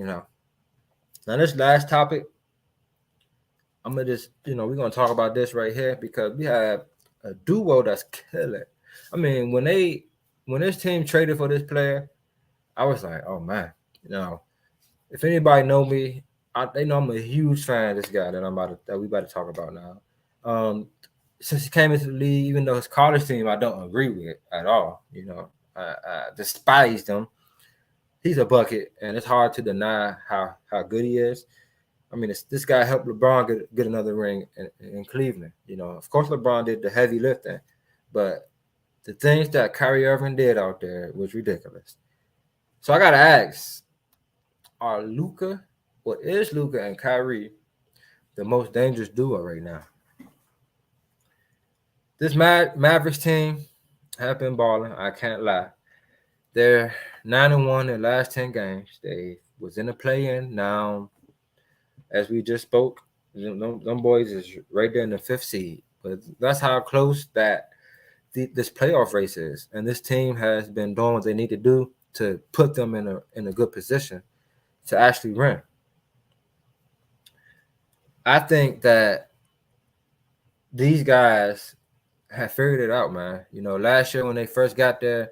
You know. Now this last topic, I'm gonna just, we're gonna talk about this right here because we have a duo that's killing. I mean, when this team traded for this player, I was like, oh man, you know, if anybody know me, they know I'm a huge fan of this guy that we about to talk about now. Since he came into the league, even though his college team I don't agree with at all, I despise them. He's a bucket, and it's hard to deny how good he is. I mean, this guy helped LeBron get another ring in Cleveland. Of course, LeBron did the heavy lifting, but the things that Kyrie Irving did out there was ridiculous. So I gotta ask: Are Luka, what is Luka and Kyrie the most dangerous duo right now? This Mavericks team have been balling. I can't lie. They're 9-1 in the last 10 games. They was in the play-in. Now, as we just spoke, them boys is right there in the fifth seed. But that's how close that this playoff race is. And this team has been doing what they need to do to put them in a good position to actually win. I think that these guys have figured it out, man. Last year when they first got there,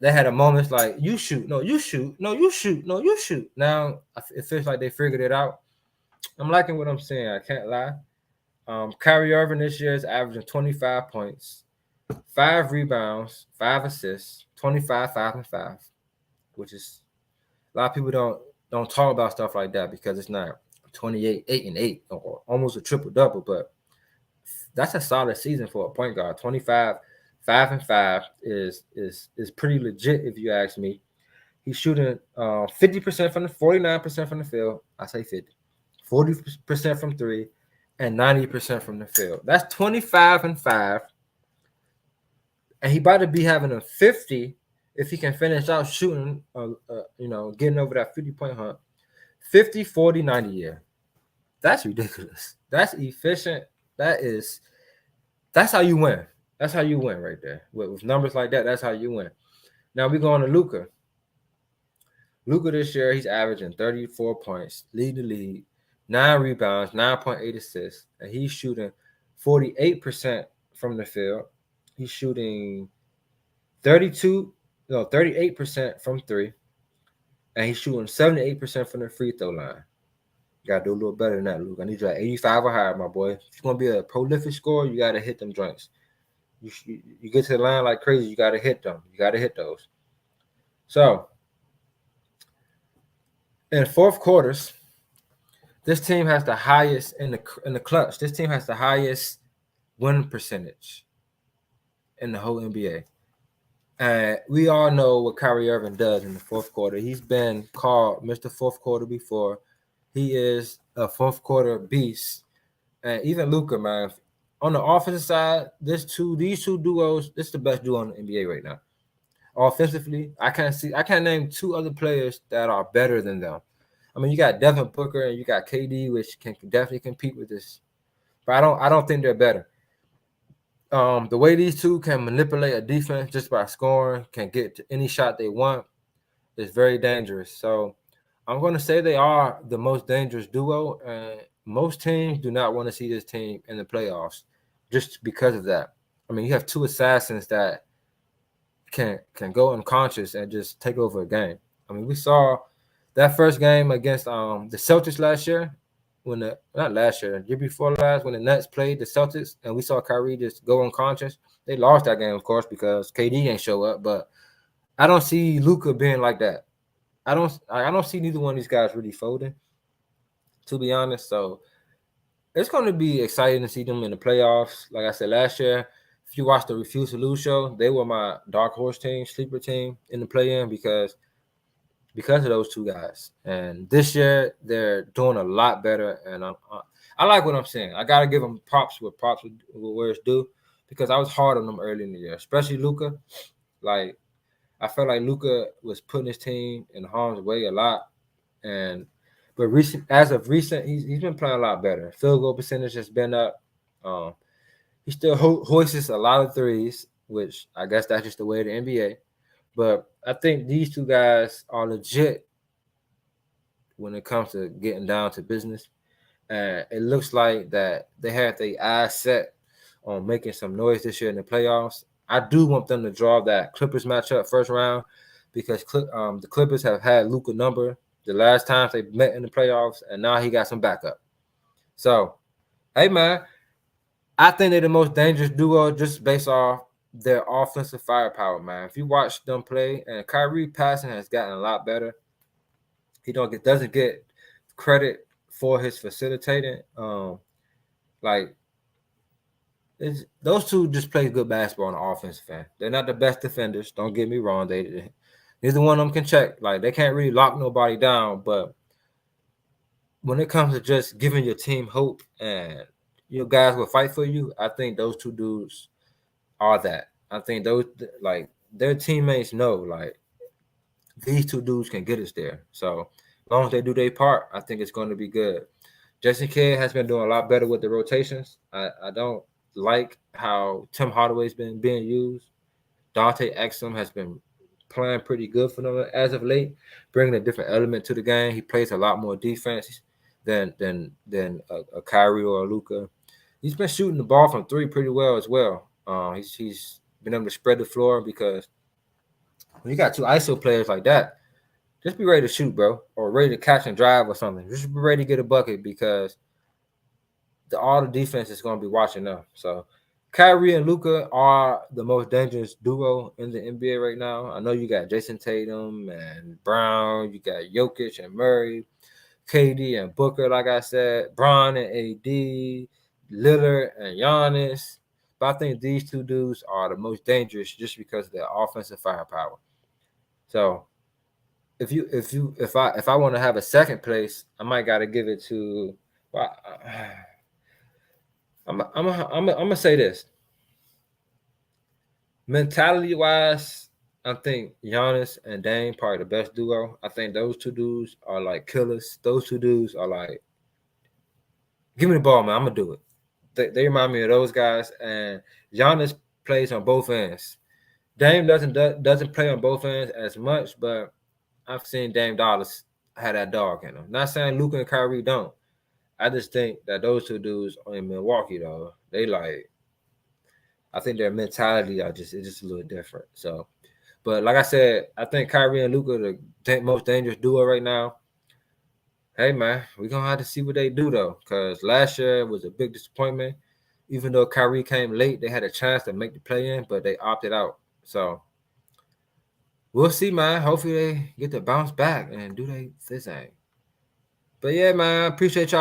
they had a moment like, you shoot, no, you shoot, no, you shoot, no, you shoot. Now it feels like they figured it out. I'm liking what I'm saying. I can't lie. Kyrie Irving this year is averaging 25 points, 5 rebounds, 5 assists, 25, 5, and 5, which is a lot of people don't talk about stuff like that because it's not 28, 8, and 8, or almost a triple double, but that's a solid season for a point guard. 25, 5, and 5 is pretty legit if you ask me. He's shooting 50% from the 49% from the field. I say 50. 40% from 3 and 90% from the field. That's 25 and 5. And he about to be having a 50 if he can finish out shooting, getting over that 50-point hump. 50, 40, 90 year. That's ridiculous. That's efficient. That's how you win. That's how you win right there. With numbers like that, that's how you win. Now we go on to Luka. Luka this year, he's averaging 34 points, lead the league, 9 rebounds, 9.8 assists, and he's shooting 48% from the field. He's shooting 38% from 3, and he's shooting 78% from the free throw line. You gotta do a little better than that, Luke. I need you at 85 or higher, my boy. If you're gonna be a prolific scorer, you gotta hit them joints. You get to the line like crazy, you gotta hit them. You gotta hit those. So in fourth quarters, this team has the highest in the clutch. This team has the highest win percentage in the whole NBA. And we all know what Kyrie Irving does in the fourth quarter. He's been called Mr. Fourth Quarter before. He is a fourth quarter beast. And even Luka, man, on the offensive side, these two duos, this is the best duo in the NBA right now. Offensively, I can't name 2 other players that are better than them. I mean, you got Devin Booker and you got KD, which can definitely compete with this, but I don't think they're better. The way these two can manipulate a defense just by scoring, can get to any shot they want, is very dangerous. So I'm going to say they are the most dangerous duo, and most teams do not want to see this team in the playoffs just because of that. I mean, you have 2 assassins that can go unconscious and just take over a game. I mean, we saw that first game against the Celtics last year, not last year, the year before last, when the Nets played the Celtics, and we saw Kyrie just go unconscious. They lost that game, of course, because KD ain't show up. But I don't see Luka being like that. I don't see neither one of these guys really folding, to be honest. So it's going to be exciting to see them in the playoffs. Like I said last year, if you watch the Refuse to Lose show, they were my dark horse team, sleeper team in the play-in because of those 2 guys. And this year, they're doing a lot better. And I like what I'm saying. I got to give them props where it's due, because I was hard on them early in the year, especially Luka. Like, I felt like Luka was putting his team in harm's way a lot. But as of recent, he's been playing a lot better. Field goal percentage has been up. He still hoists a lot of threes, which I guess that's just the way of the NBA. But I think these 2 guys are legit when it comes to getting down to business. And it looks like that they have their eyes set on making some noise this year in the playoffs. I do want them to draw that Clippers matchup first round because the Clippers have had Luka number the last times they met in the playoffs, and now he got some backup. So, hey man, I think they're the most dangerous duo just based off their offensive firepower, man. If you watch them play, and Kyrie passing has gotten a lot better. He doesn't get credit for his facilitating. Like those two just play good basketball on the offensive end. They're not the best defenders. Don't get me wrong. Neither one of them can check. Like they can't really lock nobody down. But when it comes to just giving your team hope and your guys will fight for you, I think those two dudes are that. I think those like their teammates know like these two dudes can get us there. So as long as they do their part, I think it's going to be good. Jason Kidd has been doing a lot better with the rotations. I don't like how Tim Hardaway's been being used. Dante Exum has been playing pretty good for them as of late, bringing a different element to the game. He plays a lot more defense than a Kyrie or a Luka. He's been shooting the ball from three pretty well as well. He's been able to spread the floor because when you got two ISO players like that, just be ready to shoot, bro, or ready to catch and drive or something. Just be ready to get a bucket because all the defense is going to be watching them. So Kyrie and Luka are the most dangerous duo in the NBA right now. I know you got Jason Tatum and Brown, you got Jokic and Murray, KD and Booker, like I said, Bron and AD, Lillard and Giannis. But I think these two dudes are the most dangerous just because of their offensive firepower. So if I want to have a second place, I might got to give it to. Well, I'm gonna say this. Mentality wise, I think Giannis and Dame probably the best duo. I think those two dudes are like killers. Those two dudes are like, give me the ball, man. I'm gonna do it. They remind me of those guys. And Giannis plays on both ends. Dame doesn't play on both ends as much, but I've seen Dame Dollars have that dog in him. Not saying Luka and Kyrie don't. I just think that those two dudes in Milwaukee, though, they like. I think their mentality it's just a little different. So, but like I said, I think Kyrie and Luka are the most dangerous duo right now. Hey man, we're gonna have to see what they do though, because last year was a big disappointment. Even though Kyrie came late, they had a chance to make the play-in, but they opted out. So we'll see, man. Hopefully they get to bounce back and do their thing. But yeah, man, appreciate y'all.